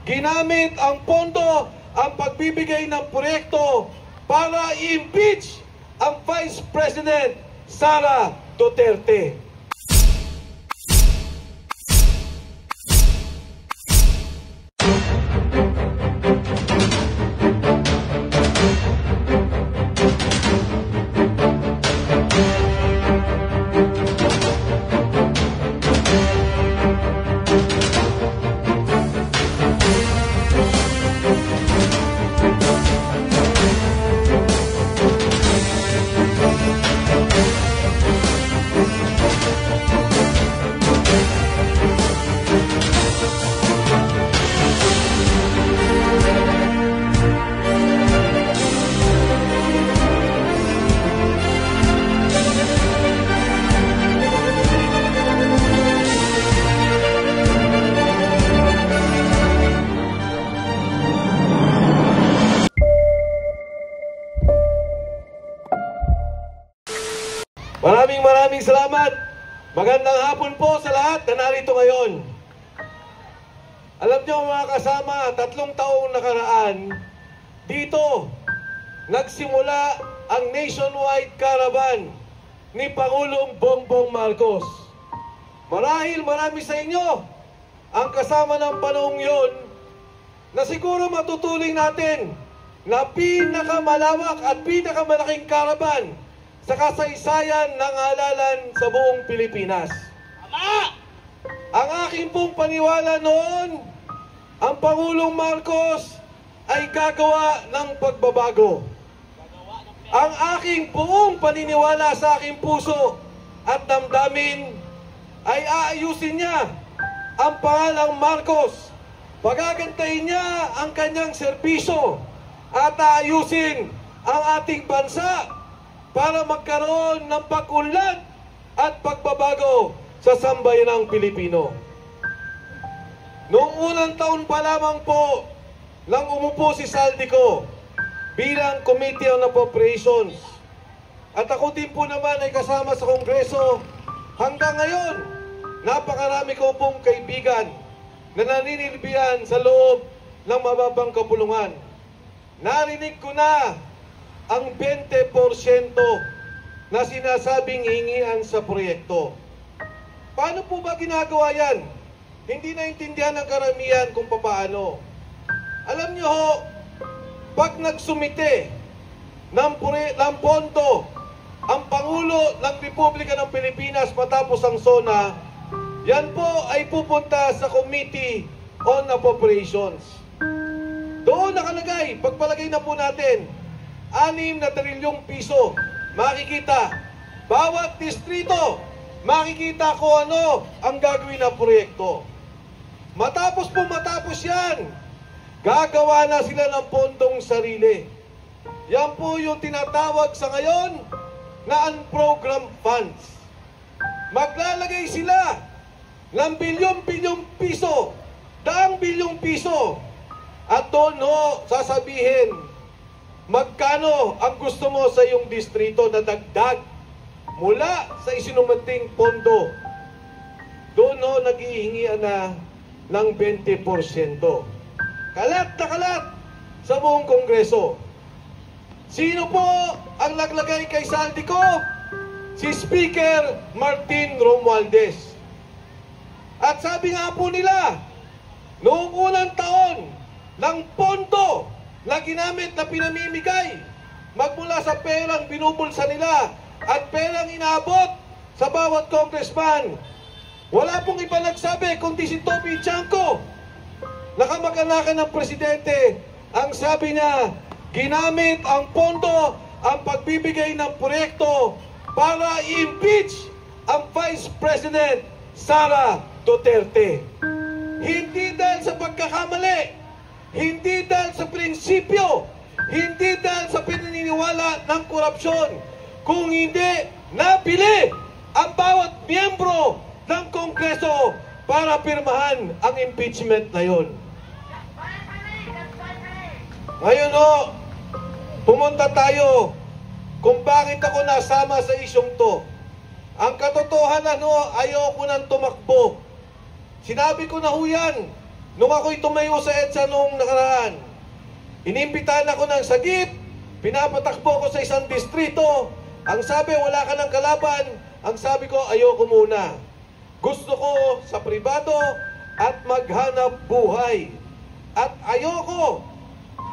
ginamit ang pondo, ang pagbibigay ng proyekto para i-impeach ang Vice President Sara Duterte. Maraming salamat. Magandang hapon po sa lahat na narito ngayon. Alam niyo mga kasama, 3 taong nakaraan, dito nagsimula ang nationwide caravan ni Pangulong Bongbong Marcos. Marahil marami sa inyo ang kasama ng panahong yon na siguro matutuloy natin na pinakamalawak at pinakamalaking caravan sa kasaysayan ng halalan sa buong Pilipinas. Tama! Ang aking pong paniwala noon, ang Pangulong Marcos ay gagawa ng pagbabago. Ang aking buong paniniwala sa aking puso at damdamin ay aayusin niya ang pangalang Marcos. Pagagantahin niya ang kanyang serbisyo at aayusin ang ating bansa para magkaroon ng pag-unlad at pagbabago sa sambayanang Pilipino. Noong unang taon pa lamang po nang umupo si Saldico bilang Committee on Appropriations, at ako din po naman ay kasama sa Kongreso, hanggang ngayon, napakarami ko pong kaibigan na naninilbihan sa loob ng mababang kapulungan. Narinig ko na ang 20% na sinasabing hingian sa proyekto. Paano po ba ginagawa yan? Hindi naintindihan ng karamihan kung paano. Alam nyo ho, pag nagsumite ng pondo ang Pangulo ng Republika ng Pilipinas matapos ang SONA, yan po ay pupunta sa Committee on Appropriations. Doon nakalagay, pagpalagay na po natin, 6 na trilyong piso. Makikita, bawat distrito, makikita ko ano ang gagawin ng proyekto. Matapos yan, gagawa na sila ng pondong sarili. Yan po yung tinatawag sa ngayon na unprogrammed funds. Maglalagay sila ng bilyong-bilyong piso, daang bilyong piso, at doon ho sasabihin, magkano ang gusto mo sa iyong distrito na dagdag mula sa isinumating pondo? Doon ho naghihingian na ng 20%. Kalat na kalat sa buong Kongreso. Sino po ang naglagay kay Saldico? Si Speaker Martin Romualdez. At sabi nga po nila, noong unang taon ng pondo na ginamit na pinamimigay magmula sa perang binubulsa nila at perang inaabot sa bawat congressman, wala pong iba nagsabi kundi si Toby Chanco, nakamag-anakan ng presidente. Ang sabi niya, ginamit ang pondo, ang pagbibigay ng proyekto para i-impeach ang Vice President Sara Duterte. Hindi dahil sa pagkakamali, hindi dahil sa prinsipyo, hindi dahil sa pinaniniwala ng korupsyon, kung hindi napili ang bawat miyembro ng Kongreso para pirmahan ang impeachment na yon. Ngayon ho, pumunta tayo kung bakit ako nasama sa isyong to. Ang katotohanan ho, ayoko nang tumakbo. Sinabi ko na ho yan nung ako'y tumayo sa EDSA noong nakaraan, inimbitahan ako ng sagip, pinapatakbo ko sa isang distrito, ang sabi, wala ka ng kalaban, ang sabi ko, ayoko muna. Gusto ko sa pribado at maghanap buhay. At ayoko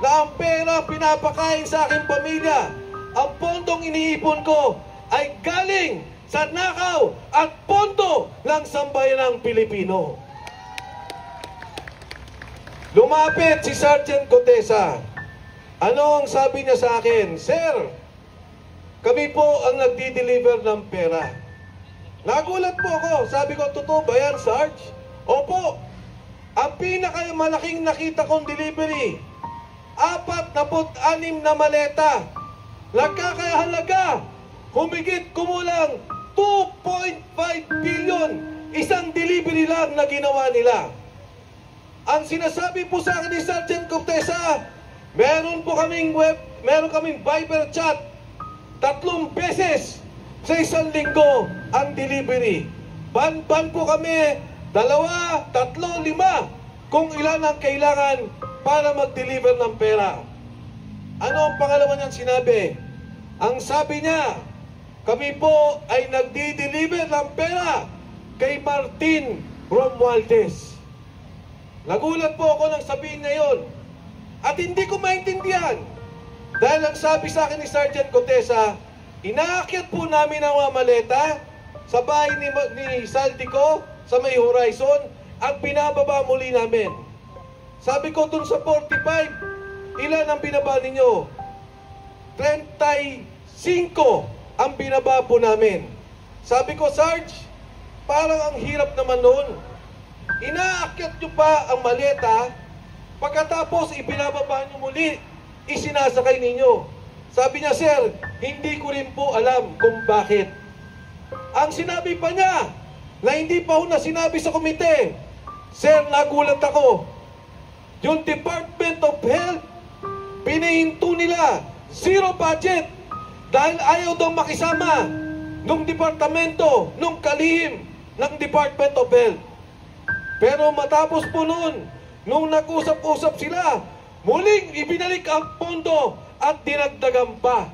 na ang pera pinapakain sa aking pamilya, ang pondong iniipon ko ay galing sa nakaw at pondo ng sambayanang Pilipino. Lumapit si Sergeant Gutesa. Ano ang sabi niya sa akin? Sir, kami po ang nagdi-deliver ng pera. Nagulat po ako. Sabi ko, totoo ba yan, Sarge? Opo. Ang pinakamalaking nakita kong delivery, 46 na maleta. Nagkakahalaga, humigit kumulang 2.5 billion. Isang delivery lang na ginawa nila. Ang sinasabi po sa akin ni Sergeant Gutesa, meron kaming Viber chat 3 beses sa isang linggo ang delivery. Ban-ban po kami, 2, 3, 5 kung ilan ang kailangan para mag-deliver ng pera. Ano ang pangalawa niyang sinabi? Ang sabi niya, kami po ay nagdi-deliver ng pera kay Martin Romualdez. Nagulat po ako nang sabihin niya yun. At hindi ko maintindihan. Dahil ang sabi sa akin ni Sergeant Gutesa, inaakyat po namin ang mga maleta sa bahay ni Saldico sa may Horizon at binababa muli namin. Sabi ko dun sa 45, ilan ang binaba ninyo? 35 ang binaba po namin. Sabi ko, Sarge, parang ang hirap naman nun. Inaakyat nyo pa ang maleta, pagkatapos ibinababa nyo muli, isinasakay ninyo. Sabi niya, sir, hindi ko rin po alam kung bakit. Ang sinabi pa niya, na hindi pa ho na sinabi sa komite, sir, nagulat ako. Yung Department of Health, pinahinto nila, 0 budget, dahil ayaw daw makisama nung departamento, nung kalihim ng Department of Health. Pero matapos po noon, nung nag-usap-usap sila, muling ibinalik ang pondo at dinagdagan pa.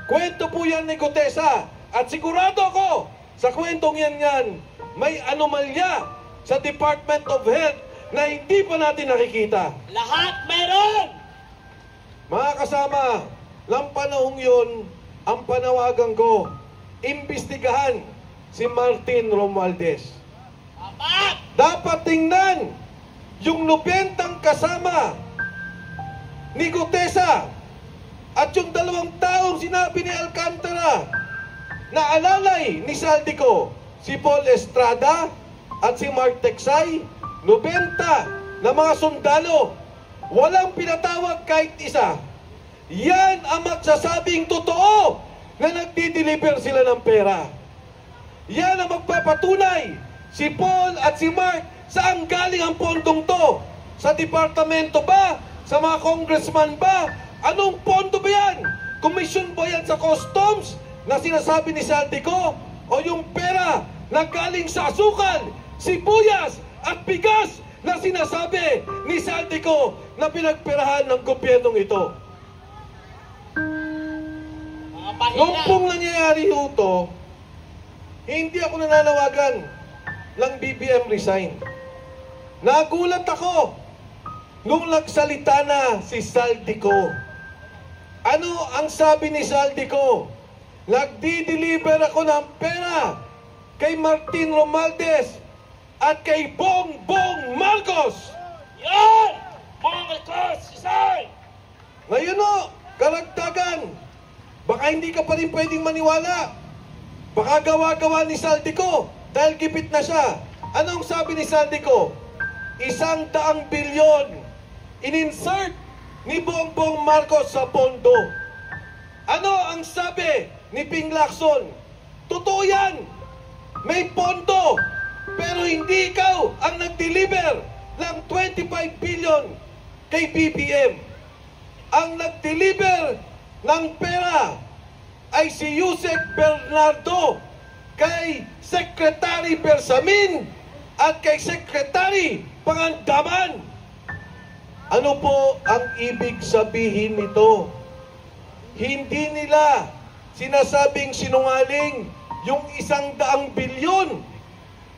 Kwento po yan ni Gutesa. At sigurado ako, sa kwentong yan, may anomalya sa Department of Health na hindi pa natin nakikita. Lahat meron! Mga kasama, ng panahong yun, ang panawagan ko, imbestigahan si Martin Romualdez. Dapat tingnan yung 90 kasama ni Gutesa at yung 2 taong sinabi ni Alcantara na alalay ni Saldico, si Paul Estrada at si Mark Teksay, 90 na mga sundalo, walang pinatawag kahit isa. Yan ang magsasabing totoo na nagdi-deliver sila ng pera. Yan ang magpapatunay, si Paul at si Mark, saan galing ang pondong to? Sa departamento ba? Sa mga congressman ba? Anong pondo ba yan? Komisyon ba yan sa customs na sinasabi ni Saldico? O yung pera na galing sa asukal, sibuyas at bigas na sinasabi ni Saldico na pinagperahan ng gobyernong ito? Noong pong nangyayari ito, hindi ako nananawagan ng BBM resign. Nagulat ako nung nagsalita na si Saldico. Ano ang sabi ni Saldico? Nagdi-deliver ako ng pera kay Martin Romualdez at kay Bongbong Marcos. Yan! Marcos! Isay! Ngayon o, karagdagan. Baka hindi ka pa rin pwedeng maniwala. Baka gawa-gawa ni Saldico dahil gipit na siya. Anong sabi ni Saldico? 100 bilyon in-insert ni Bongbong Marcos sa pondo. Ano ang sabi ni Ping Lacson? Totoo yan. May pondo. Pero hindi ikaw ang nag-deliver ng 25 billion kay BBM. Ang nag-deliver ng pera ay si Yusek Bernardo kay Secretary Bersamin at kay Secretary Pangandaman Ano po ang ibig sabihin nito? Hindi nila sinasabing sinungaling yung 100 bilyon.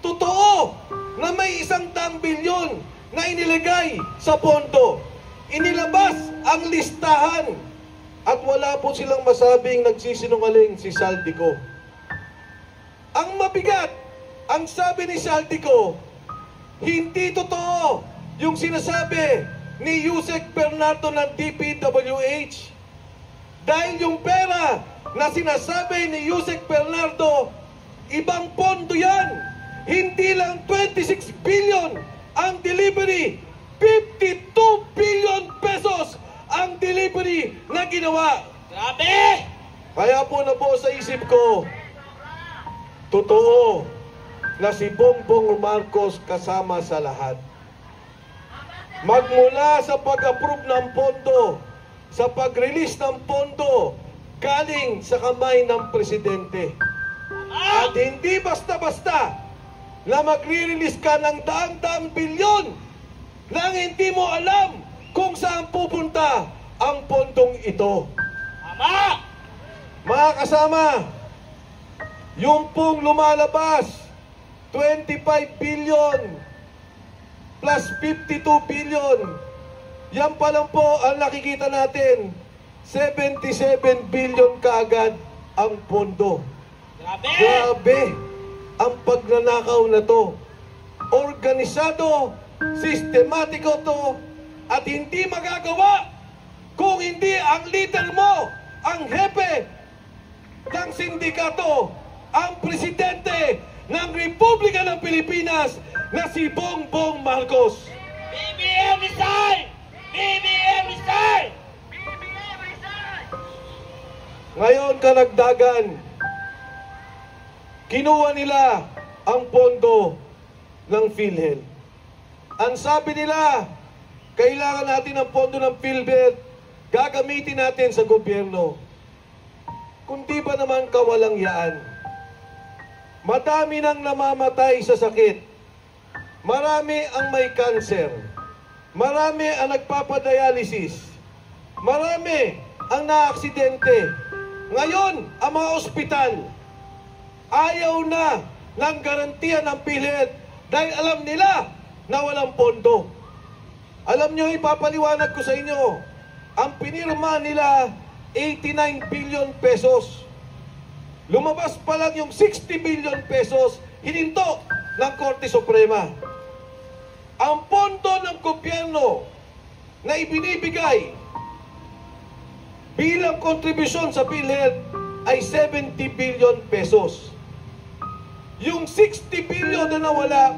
Totoo na may 100 bilyon na inilagay sa pondo. Inilabas ang listahan at wala po silang masabing nagsisinungaling si Saldico. Ang mabigat, ang sabi ni Saldico, hindi totoo yung sinasabi ni Yusek Bernardo ng DPWH. Dahil yung pera na sinasabi ni Yusek Bernardo, ibang pondo yan. Hindi lang 26 billion ang delivery, 52 billion pesos ang delivery na ginawa. Grabe! Kaya po na po sa isip ko, totoo na si Bongbong Marcos kasama sa lahat. Magmula sa pag-approve ng pondo, sa pag-release ng pondo, galing sa kamay ng presidente. At hindi basta-basta na magre-release ka ng daang-daang bilyon nang hindi mo alam kung saan pupunta ang pondong ito. Tama! Mga kasama, yung pong lumalabas, 25 billion plus 52 billion, yan pa lang po ang nakikita natin, 77 billion kaagad ang pondo. Grabe! Grabe ang pagnanakaw na to. Organisado, sistematiko to, at hindi magagawa kung hindi ang leader mo, ang hepe ng sindikato, ang presidente ng Republika ng Pilipinas na si Bongbong Marcos. BBM resign! BBM resign! Ngayon kanagdagan, kinuha nila ang pondo ng PhilHealth. Ang sabi nila, kailangan natin ng pondo ng PhilHealth, gagamitin natin sa gobyerno. Kundi ba naman kawalang yaan? Madami nang namamatay sa sakit. Marami ang may cancer. Marami ang nagpapadialysis. Marami ang naaksidente. Ngayon, ang mga ospital, ayaw na ng garantiya ng PhilHealth dahil alam nila na walang pondo. Alam nyo, ipapaliwanag ko sa inyo, ang pinirma nila 89 billion pesos. Lumabas pa lang yung 60 billion pesos hininto ng Korte Suprema. Ang pondo ng gobyerno na ibinibigay bilang kontribusyon sa PhilHealth ay 70 billion pesos. Yung 60 billion na nawala,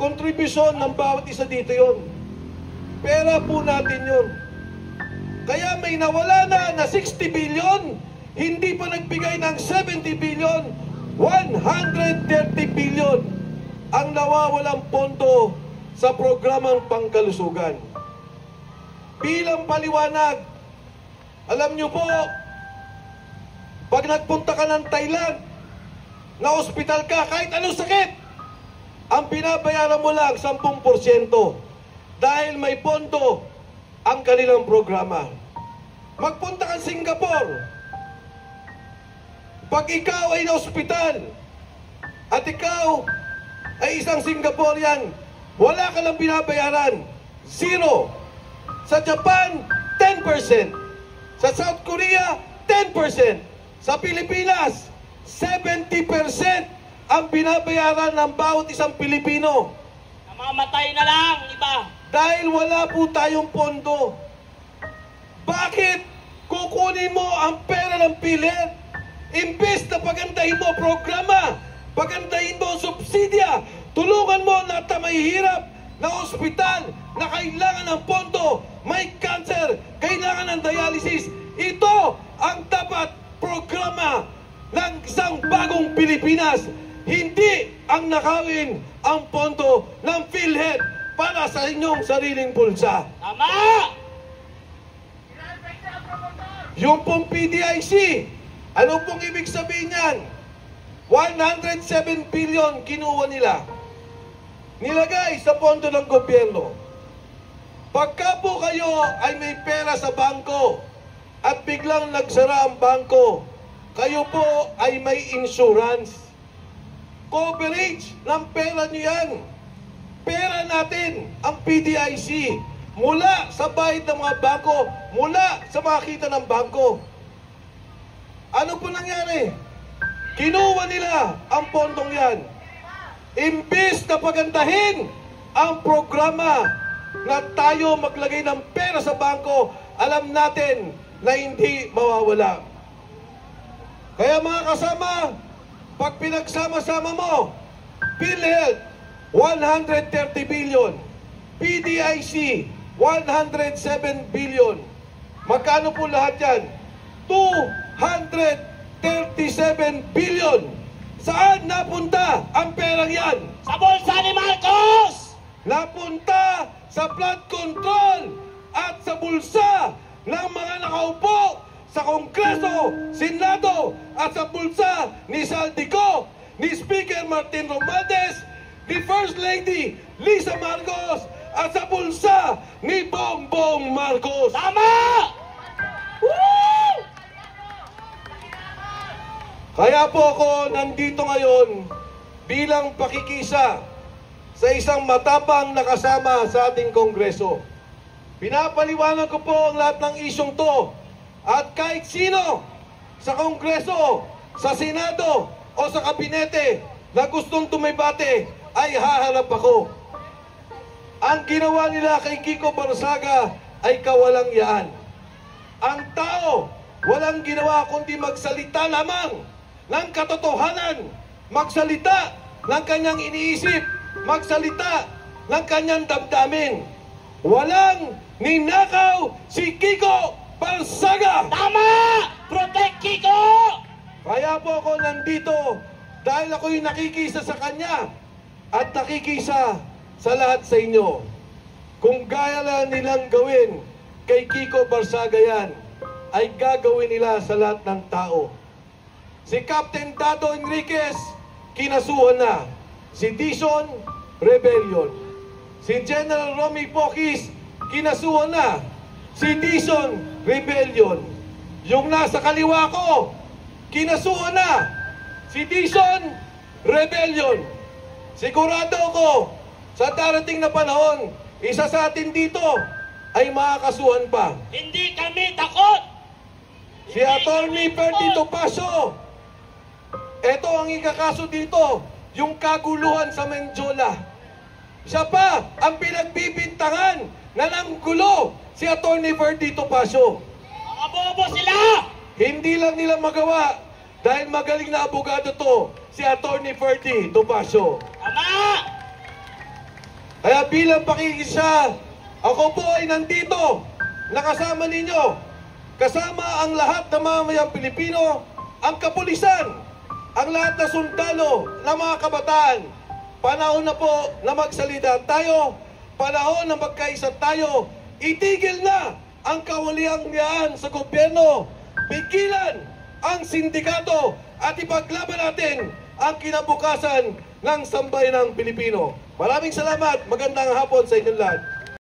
kontribusyon ng bawat isa dito yon. Pera po natin yun. Kaya may nawala na 60 billion, hindi pa nagbigay ng 70 billion, 130 billion ang nawawalang pondo sa programang pangkalusugan. Bilang paliwanag, alam nyo po, pag nagpunta ka ng Thailand, na ospital ka, kahit anong sakit, ang binabayaran mo lang 10% dahil may pondo ang kanilang programa. Magpunta ka sa Singapore, pag ikaw ay na ospital at ikaw ay isang Singaporean, wala ka lang binabayaran, 0. Sa Japan, 10%. Sa South Korea, 10%. Sa Pilipinas, 70% ang binabayaran ng bawat isang Pilipino. Namamatay na lang, iba. Dahil wala po tayong pondo. Bakit kukunin mo ang pera ng PhilHealth? Imbes na pagandahin mo programa, pagandahin mo subsidya, tulungan mo na mahihirap na ospital na kailangan ng pondo, may cancer, kailangan ng dialysis. Ito ang dapat programa ng isang bagong Pilipinas. Hindi ang nakawin ang pondo ng PhilHealth para sa inyong sariling bulsa. Tama! Yung pong PDIC, ano pong ibig sabihin yan? 107 billion kinuha nila. Nilagay sa pondo ng gobyerno. Pagka po kayo ay may pera sa bangko at biglang nagsara ang bangko, kayo po ay may insurance. Coverage ng pera niyo yan. Pera natin, ang PDIC, mula sa bayad ng mga bangko, mula sa mga kita ng bangko. Ano po nangyari? Kinuha nila ang pondong yan. Imbis na pagandahin ang programa na tayo maglagay ng pera sa bangko, alam natin na hindi mawawala. Kaya mga kasama, pag pinagsama-sama mo, PhilHealth, 130 billion, PDIC, 107 billion. Magkano po lahat yan? 237 billion. Saan napunta ang perang yan? Sa bulsa ni Marcos! Napunta sa flood control at sa bulsa ng mga nakaupo sa Kongreso, Senado at sa bulsa ni Saldico, ni Speaker Martin Romualdez, ni First Lady Lisa Marcos at sa bulsa ni Bongbong Marcos. Tama! Woo! Kaya po ako nandito ngayon bilang pakikisa sa isang matapang na kasama sa ating Kongreso. Pinapaliwanag ko po ang lahat ng isyong to at kahit sino sa Kongreso, sa Senado o sa Kabinete na gustong tumibate ay haharap ako. Ang ginawa nila kay Kiko Barsaga ay kawalang-yaan. Ang tao walang ginawa kundi magsalita lamang ng katotohanan, magsalita ng kanyang iniisip, magsalita ng kanyang damdamin. Walang ninakaw si Kiko Barsaga! Tama! Protect Kiko! Kaya po ako nandito dahil ako'y nakikisa sa kanya at nakikisa sa lahat sa inyo. Kung gaya lang nilang gawin kay Kiko Barsaga yan, ay gagawin nila sa lahat ng tao. Si Captain Dado Enriquez, kinasuhan na. Si Dizon, rebellion. Si General Romy Pocis, kinasuhan na. Si Dizon, rebellion. Yung nasa kaliwa ko, kinasuhan na. Si Dizon, rebellion. Sigurado ko, sa darating na panahon, isa sa atin dito ay makakasuhan pa. Hindi kami takot! Si Atty. Perdi Topacio, ito ang ikakaso dito, yung kaguluhan sa Menjola. Siya pa ang pinagbibintangan na nanggulo si Atty. Perdi Topacio. Mga bobo sila! Hindi lang nila magawa dahil magaling na abogado to, si Atty. Perdi Topacio. Tama! Kaya bilang pakikisa, ako po ay nandito, nakasama ninyo, kasama ang lahat ng mamamayang Pilipino, ang kapulisan, ang lahat na sundalo ng mga kabataan. Panahon na po na magsalita tayo, panahon na magkaisa tayo, itigil na ang kawaliang-yaan sa gobyerno, pigilan ang sindikato at ipaglaban natin ang kinabukasan ng sambayanang Pilipino. Maraming salamat, magandang hapon sa inyong lahat.